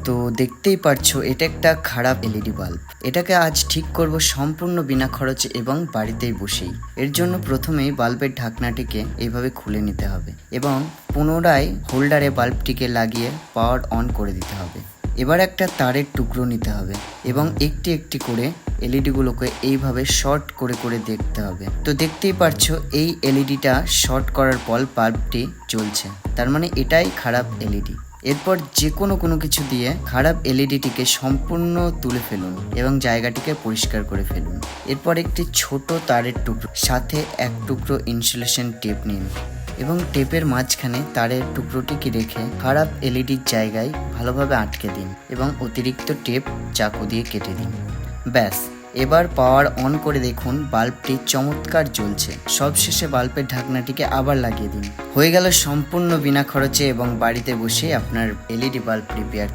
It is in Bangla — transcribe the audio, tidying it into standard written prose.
তো দেখতেই পারছো এটা একটা খারাপ এলইডি বাল্ব। এটাকে আজ ঠিক করব সম্পূর্ণ বিনা খরচে এবং বাড়িতেই বসেই। এর জন্য প্রথমেই বাল্বের ঢাকনাটিকে এইভাবে খুলে নিতে হবে এবং পুনরায় হোল্ডারে বাল্বটিকে লাগিয়ে পাওয়ার অন করে দিতে হবে। এবার একটা তারের টুকরো নিতে হবে এবং একটি একটি করে এলইডিগুলোকে এইভাবে শর্ট করে করে দেখতে হবে। তো দেখতেই পারছো এই এলইডিটা শর্ট করার পর বাল্বটি জ্বলছে, তার মানে এটাই খারাপ এলইডি। এরপর যে কোনো কিছু দিয়ে খারাপ এলইডিটিকে সম্পূর্ণ তুলে ফেলুন এবং জায়গাটিকে পরিষ্কার করে ফেলুন। এরপর একটি ছোট তারের টুকরো সাথে এক টুকরো ইনসুলেশন টেপ নিন এবং টেপের মাঝখানে তারের টুকরোটিকে রেখে খারাপ এলইডির জায়গায় ভালোভাবে আটকে দিন এবং অতিরিক্ত টেপ চাকু দিয়ে কেটে দিন। ব্যাস, এবার পাওয়ার অন করে দেখুন বাল্বটি চমৎকার জ্বলছে। সবশেষে বাল্বের ঢাকনাটিকে আবার লাগিয়ে দিন। হয়ে গেল সম্পূর্ণ বিনা খরচে এবং বাড়িতে বসে আপনার এলইডি বাল্ব রিপেয়ার।